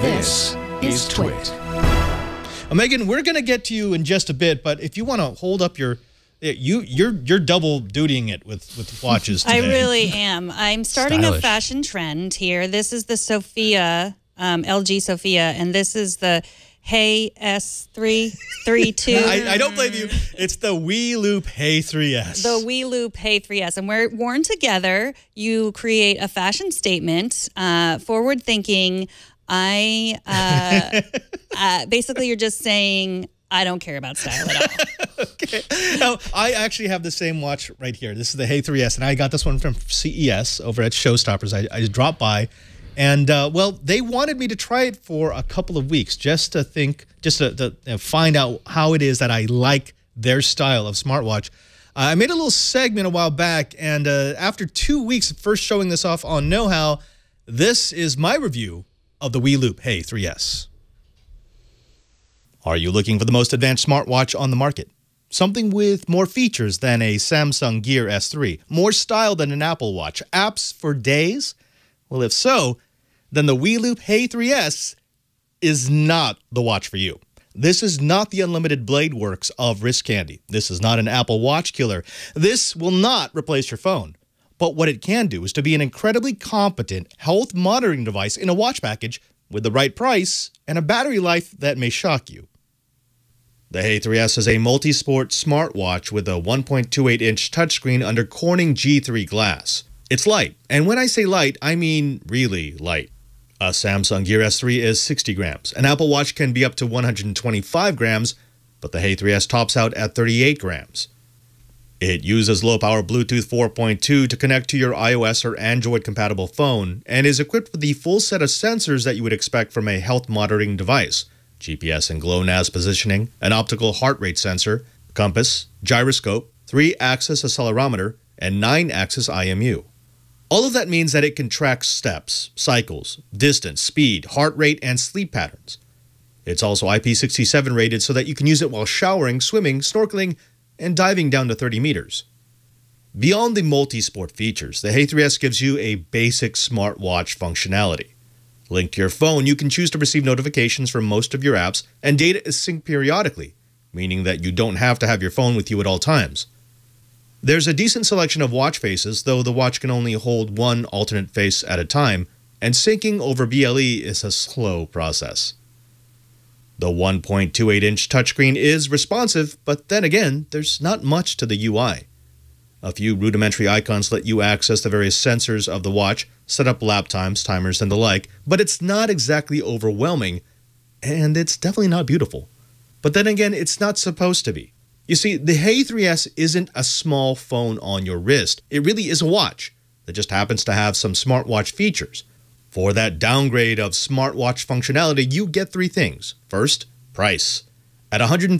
This is TWiT. Megan, we're going to get to you in just a bit, but if you want to hold up your... You're double dutying it with watches today. I really am. I'm starting Stylish. a fashion trend here. This is the Sophia, LG Sophia, and this is the Hey S332. I don't blame you. It's the WeLoop Hey3S. The WeLoop Hey3S. And we're worn together. You create a fashion statement, forward thinking. Basically, you're just saying, I don't care about style at all. Okay. Now, I actually have the same watch right here. This is the Hey3S, and I got this one from CES over at Showstoppers. I dropped by, and well, they wanted me to try it for a couple of weeks just to find out how it is that I like their style of smartwatch. I made a little segment a while back, and after 2 weeks of first showing this off on Know How, this is my review of the WeLoop Hey3S. Are you looking for the most advanced smartwatch on the market? Something with more features than a Samsung Gear S3, more style than an Apple Watch, apps for days? Well, if so, then the WeLoop Hey3S is not the watch for you. This is not the unlimited blade works of wrist candy. This is not an Apple Watch killer. This will not replace your phone. But what it can do is to be an incredibly competent health monitoring device in a watch package with the right price and a battery life that may shock you. The Hey3S is a multi-sport smartwatch with a 1.28-inch touchscreen under Corning G3 glass. It's light, and when I say light, I mean really light. A Samsung Gear S3 is 60 grams. An Apple Watch can be up to 125 grams, but the Hey3S tops out at 38 grams. It uses low-power Bluetooth 4.2 to connect to your iOS or Android-compatible phone, and is equipped with the full set of sensors that you would expect from a health monitoring device. GPS and GLONASS positioning, an optical heart rate sensor, compass, gyroscope, 3-axis accelerometer, and 9-axis IMU. All of that means that it can track steps, cycles, distance, speed, heart rate, and sleep patterns. It's also IP67 rated so that you can use it while showering, swimming, snorkeling, and diving down to 30 meters. Beyond the multi-sport features, the Hey3S gives you a basic smartwatch functionality. Linked to your phone, you can choose to receive notifications from most of your apps, and data is synced periodically, meaning that you don't have to have your phone with you at all times. There's a decent selection of watch faces, though the watch can only hold one alternate face at a time, and syncing over BLE is a slow process. The 1.28-inch touchscreen is responsive, but then again, there's not much to the UI. A few rudimentary icons let you access the various sensors of the watch, set up lap times, timers, and the like, but it's not exactly overwhelming, and it's definitely not beautiful. But then again, it's not supposed to be. You see, the Hey3S isn't a small phone on your wrist. It really is a watch that just happens to have some smartwatch features. For that downgrade of smartwatch functionality, you get three things. First, price. At $150,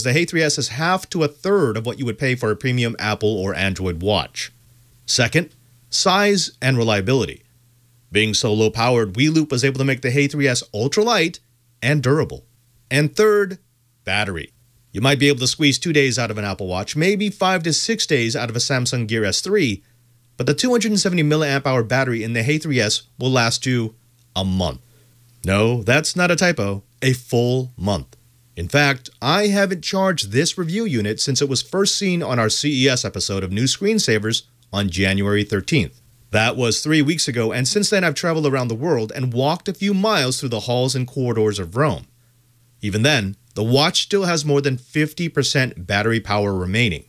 the Hey3S is half to a third of what you would pay for a premium Apple or Android watch. Second, size and reliability. Being so low-powered, WeLoop was able to make the Hey3S ultralight and durable. And third, battery. You might be able to squeeze 2 days out of an Apple Watch, maybe 5 to 6 days out of a Samsung Gear S3, but the 270 mAh battery in the Hey3S will last you a month. No, that's not a typo, a full month. In fact, I haven't charged this review unit since it was first seen on our CES episode of New Screensavers on January 13th. That was 3 weeks ago, and since then I've traveled around the world and walked a few miles through the halls and corridors of Rome. Even then, the watch still has more than 50% battery power remaining.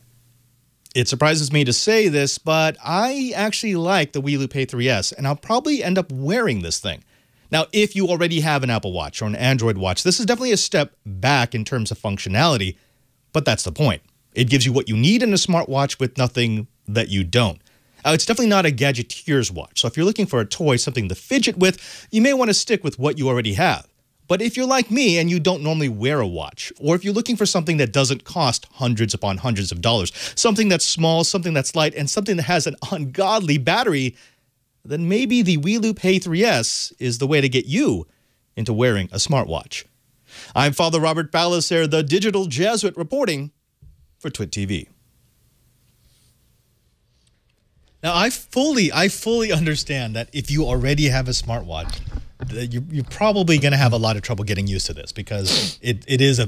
It surprises me to say this, but I actually like the WeLoop Hey3S, and I'll probably end up wearing this thing. Now, if you already have an Apple Watch or an Android watch, this is definitely a step back in terms of functionality, but that's the point. It gives you what you need in a smartwatch with nothing that you don't. It's definitely not a gadgeteer's watch, so if you're looking for a toy, something to fidget with, you may want to stick with what you already have. But if you're like me and you don't normally wear a watch, or if you're looking for something that doesn't cost hundreds upon hundreds of dollars, something that's small, something that's light, and something that has an ungodly battery, then maybe the WeLoop Hey3S is the way to get you into wearing a smartwatch. I'm Father Robert Ballecer, the digital Jesuit, reporting for TWiT TV. Now, I fully understand that if you already have a smartwatch, you're probably going to have a lot of trouble getting used to this because it is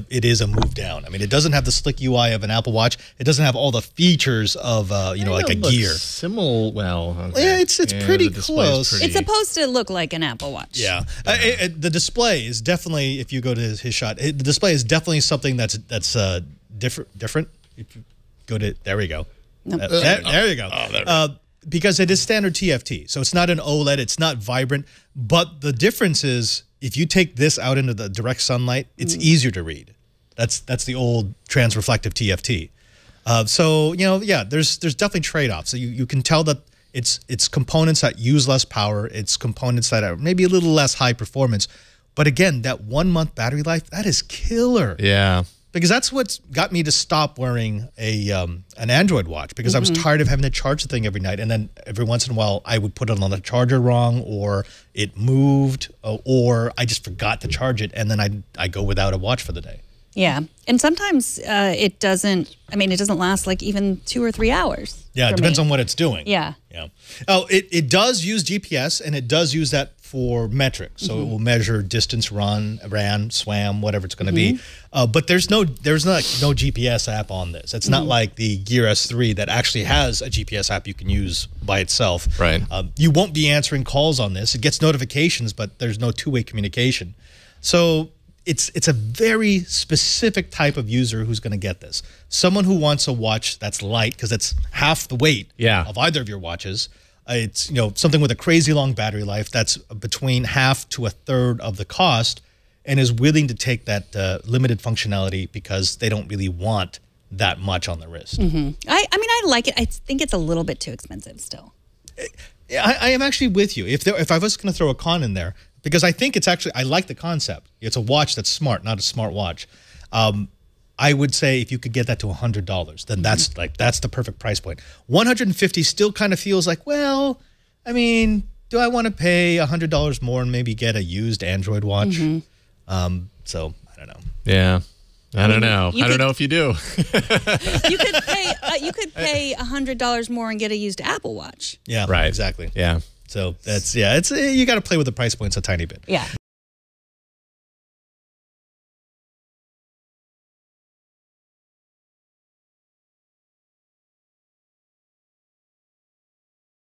a move down. I mean, it doesn't have the slick UI of an Apple Watch. It doesn't have all the features of like a Gear. Similar, well, okay. Yeah, it's pretty close. It's supposed to look like an Apple Watch. Yeah, the display is definitely. If you go to his shot, the display is definitely something that's different. If you go to there we go. Nope. There you go. Oh, there we go. Because it is standard TFT, so it's not an OLED, it's not vibrant, but the difference is if you take this out into the direct sunlight, it's easier to read. That's the old trans-reflective TFT. So, yeah, there's definitely trade-offs. So you can tell that it's components that use less power, it's components that are maybe a little less high performance, but again, that 1 month battery life, that is killer. Yeah. Because that's what's got me to stop wearing an Android watch because I was tired of having to charge the thing every night. And then every once in a while, I would put it on the charger wrong or it moved or I just forgot to charge it. And then I go without a watch for the day. Yeah. And sometimes it doesn't last like even 2 or 3 hours. Yeah, it depends on what it's doing. Yeah. Yeah. Oh, it does use GPS and it does use that for metrics. So it will measure distance ran, swam, whatever it's going to be. But there's no GPS app on this. It's not like the Gear S3 that actually has a GPS app you can use by itself. Right. You won't be answering calls on this. It gets notifications, but there's no two-way communication. So it's a very specific type of user who's going to get this. Someone who wants a watch that's light because it's half the weight of either of your watches. It's something with a crazy long battery life that's between half to a third of the cost and is willing to take that limited functionality because they don't really want that much on the wrist. I mean, I like it. I think it's a little bit too expensive still. I am actually with you. If I was going to throw a con in there, because I think it's actually, I like the concept. It's a watch that's smart, not a smart watch. I would say if you could get that to $100, then that's the perfect price point. $150 still kind of feels like, well, I mean, do I want to pay $100 more and maybe get a used Android watch? So I don't know. Yeah. I don't know. I don't know if you do. You could pay $100 more and get a used Apple Watch. Yeah, right. Exactly. Yeah. So that's it's you got to play with the price points a tiny bit. Yeah.